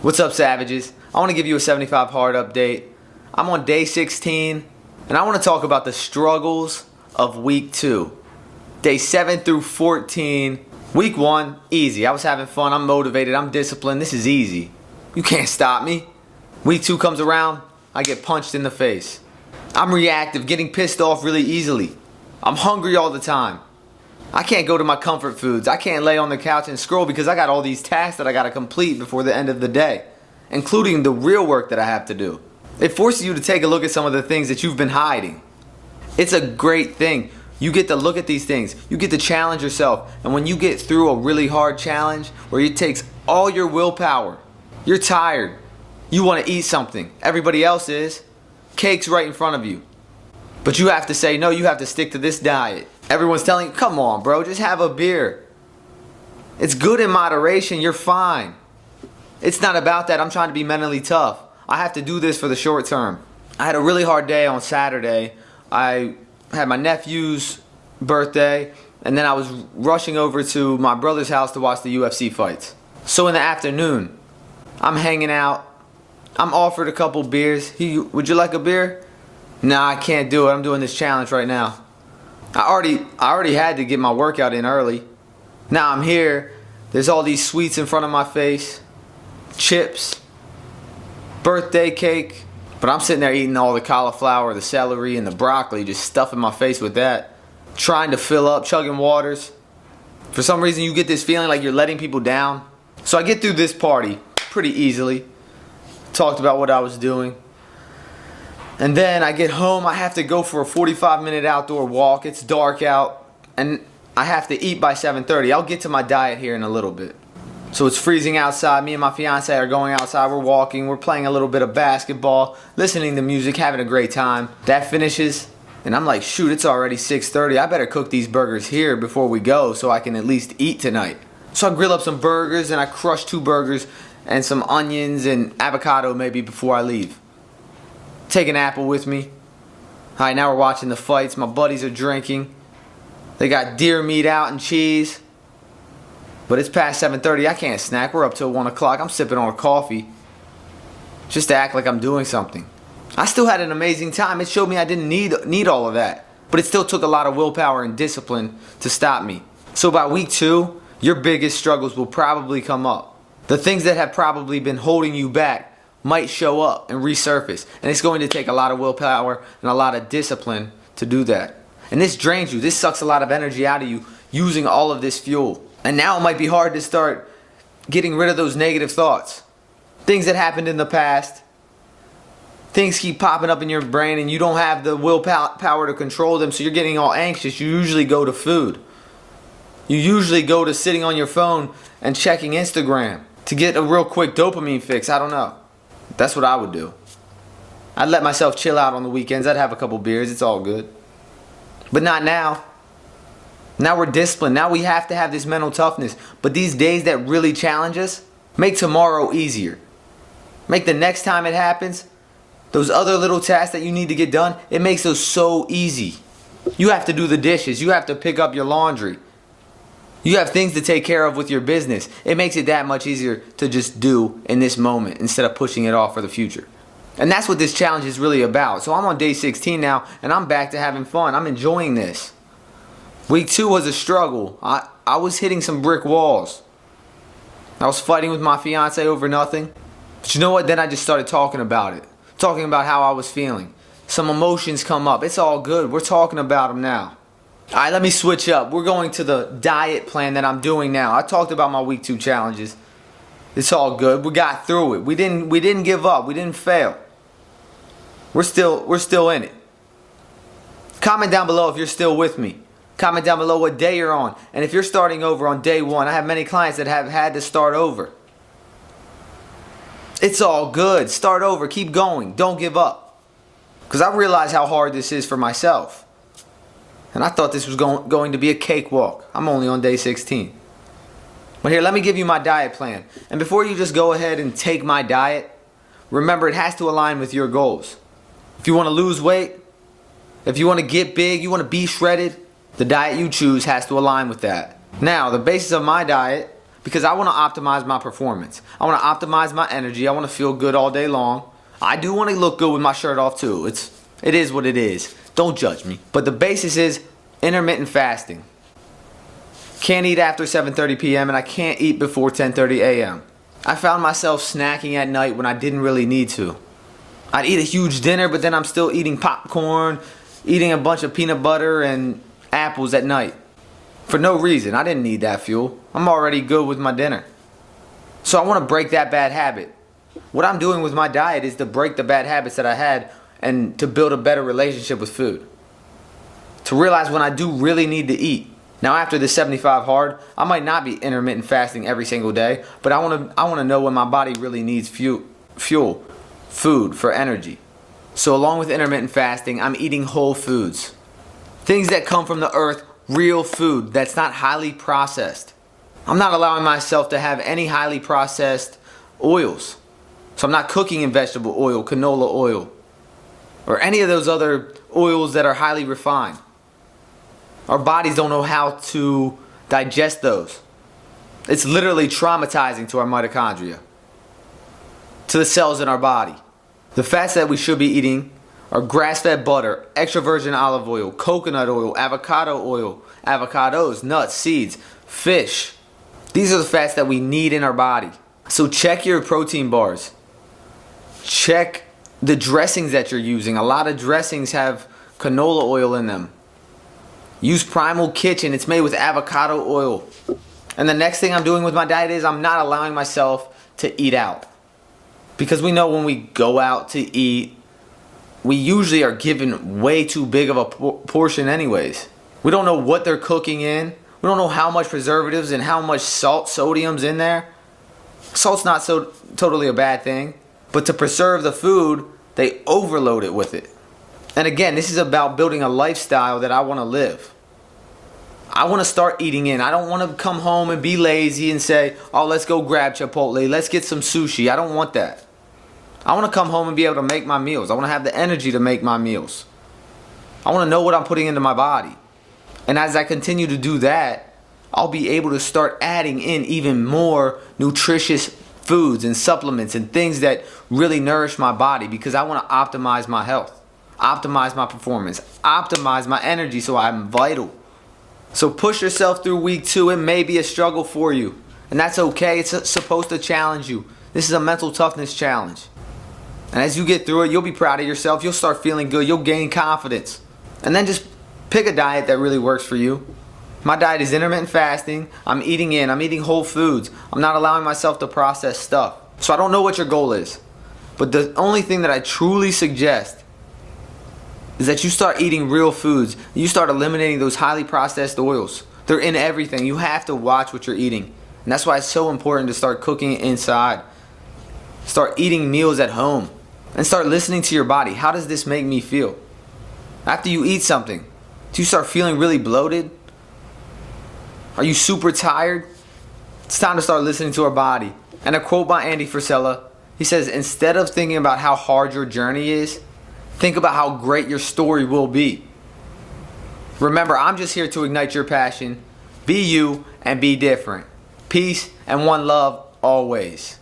What's up, savages? I want to give you a 75 hard update. I'm on day 16 and I want to talk about the struggles of week 2. Day 7 through 14. Week 1, easy. I was having fun, I'm motivated, I'm disciplined. This is easy. You can't stop me. Week 2 comes around, I get punched in the face. I'm reactive, getting pissed off really easily. I'm hungry all the time. I can't go to my comfort foods. I can't lay on the couch and scroll because I got all these tasks that I got to complete before the end of the day, including the real work that I have to do. It forces you to take a look at some of the things that you've been hiding. It's a great thing. You get to look at these things. You get to challenge yourself. And when you get through a really hard challenge where it takes all your willpower, you're tired. You want to eat something. Everybody else is. Cake's right in front of you. But you have to say, no, you have to stick to this diet. Everyone's telling you, come on, bro, just have a beer. It's good in moderation, you're fine. It's not about that. I'm trying to be mentally tough. I have to do this for the short term. I had a really hard day on Saturday. I had my nephew's birthday, and then I was rushing over to my brother's house to watch the UFC fights. So in the afternoon, I'm hanging out. I'm offered a couple beers. Would you like a beer? Nah, I can't do it. I'm doing this challenge right now. I already had to get my workout in early. Now I'm here. There's all these sweets in front of my face. Chips. Birthday cake. But I'm sitting there eating all the cauliflower, the celery, and the broccoli, just stuffing my face with that. Trying to fill up, chugging waters. For some reason you get this feeling like you're letting people down. So I get through this party pretty easily. Talked about what I was doing. And then I get home, I have to go for a 45-minute outdoor walk. It's dark out, and I have to eat by 7:30. I'll get to my diet here in a little bit. So it's freezing outside. Me and my fiance are going outside. We're walking. We're playing a little bit of basketball, listening to music, having a great time. That finishes, and I'm like, shoot, it's already 6:30. I better cook these burgers here before we go so I can at least eat tonight. So I grill up some burgers, and I crush 2 burgers and some onions and avocado maybe before I leave. Take an apple with me. Alright, now we're watching the fights. My buddies are drinking. They got deer meat out and cheese. But it's past 7:30. I can't snack. We're up till 1 o'clock. I'm sipping on a coffee just to act like I'm doing something. I still had an amazing time. It showed me I didn't need all of that. But it still took a lot of willpower and discipline to stop me. So by week 2, your biggest struggles will probably come up. The things that have probably been holding you back might show up and resurface, and it's going to take a lot of willpower and a lot of discipline to do that. And this drains you. This sucks a lot of energy out of you using all of this fuel. And now it might be hard to start getting rid of those negative thoughts. Things that happened in the past. Things keep popping up in your brain and you don't have the willpower to control them, so you're getting all anxious. You usually go to food. You usually go to sitting on your phone and checking Instagram to get a real quick dopamine fix. I don't know. That's what I would do. I'd let myself chill out on the weekends. I'd have a couple beers. It's all good. But not now. Now we're disciplined. Now we have to have this mental toughness. But these days that really challenge us, make tomorrow easier. Make the next time it happens, those other little tasks that you need to get done, it makes those so easy. You have to do the dishes. You have to pick up your laundry. You have things to take care of with your business. It makes it that much easier to just do in this moment instead of pushing it off for the future. And that's what this challenge is really about. So I'm on day 16 now, and I'm back to having fun. I'm enjoying this. Week 2 was a struggle. I was hitting some brick walls. I was fighting with my fiance over nothing. But you know what? Then I just started talking about it. Talking about how I was feeling. Some emotions come up. It's all good. We're talking about them now. Alright, let me switch up. We're going to the diet plan that I'm doing now. I talked about my week 2 challenges. It's all good. We got through it. We didn't give up. We didn't fail. We're still in it. Comment down below if you're still with me. Comment down below what day you're on. And if you're starting over on day 1, I have many clients that have had to start over. It's all good. Start over. Keep going. Don't give up. Because I realize how hard this is for myself. And I thought this was going to be a cakewalk. I'm only on day 16. But here, let me give you my diet plan. And before you just go ahead and take my diet, remember it has to align with your goals. If you want to lose weight, if you want to get big, you want to be shredded, the diet you choose has to align with that. Now, the basis of my diet, because I want to optimize my performance. I want to optimize my energy. I want to feel good all day long. I do want to look good with my shirt off too. It is what it is. Don't judge me. But the basis is intermittent fasting. Can't eat after 7:30 p.m. and I can't eat before 10:30 a.m. I found myself snacking at night when I didn't really need to. I'd eat a huge dinner, but then I'm still eating popcorn, eating a bunch of peanut butter and apples at night. For no reason. I didn't need that fuel. I'm already good with my dinner. So I want to break that bad habit. What I'm doing with my diet is to break the bad habits that I had and to build a better relationship with food. To realize when I do really need to eat. Now after the 75 hard, I might not be intermittent fasting every single day, but I want to know when my body really needs fuel, food for energy. So along with intermittent fasting, I'm eating whole foods. Things that come from the earth, real food that's not highly processed. I'm not allowing myself to have any highly processed oils. So I'm not cooking in vegetable oil, canola oil, or any of those other oils that are highly refined. Our bodies don't know how to digest those. It's literally traumatizing to our mitochondria, to the cells in our body. The fats that we should be eating are grass-fed butter, extra virgin olive oil, coconut oil, avocado oil, avocados, nuts, seeds, fish. These are the fats that we need in our body. So check your protein bars. Check the dressings that you're using. A lot of dressings have canola oil in them. Use Primal Kitchen. It's made with avocado oil. And the next thing I'm doing with my diet is I'm not allowing myself to eat out. Because we know when we go out to eat, we usually are given way too big of a portion anyways. We don't know what they're cooking in. We don't know how much preservatives and how much salt, sodium's in there. Salt's not so totally a bad thing. But to preserve the food, they overload it with it. And again, this is about building a lifestyle that I want to live. I want to start eating in. I don't want to come home and be lazy and say, oh, let's go grab Chipotle. Let's get some sushi. I don't want that. I want to come home and be able to make my meals. I want to have the energy to make my meals. I want to know what I'm putting into my body. And as I continue to do that, I'll be able to start adding in even more nutritious foods and supplements and things that really nourish my body, because I want to optimize my health, optimize my performance, optimize my energy so I'm vital. So push yourself through week 2. It may be a struggle for you, and that's okay. It's supposed to challenge you. This is a mental toughness challenge. And as you get through it, you'll be proud of yourself. You'll start feeling good. You'll gain confidence. And then just pick a diet that really works for you. My diet is intermittent fasting. I'm eating in. I'm eating whole foods. I'm not allowing myself to process stuff. So I don't know what your goal is. But the only thing that I truly suggest is that you start eating real foods. You start eliminating those highly processed oils. They're in everything. You have to watch what you're eating. And that's why it's so important to start cooking inside. Start eating meals at home. And start listening to your body. How does this make me feel? After you eat something, do you start feeling really bloated? Are you super tired? It's time to start listening to our body. And a quote by Andy Frisella. He says, instead of thinking about how hard your journey is, think about how great your story will be. Remember, I'm just here to ignite your passion. Be you and be different. Peace and one love always.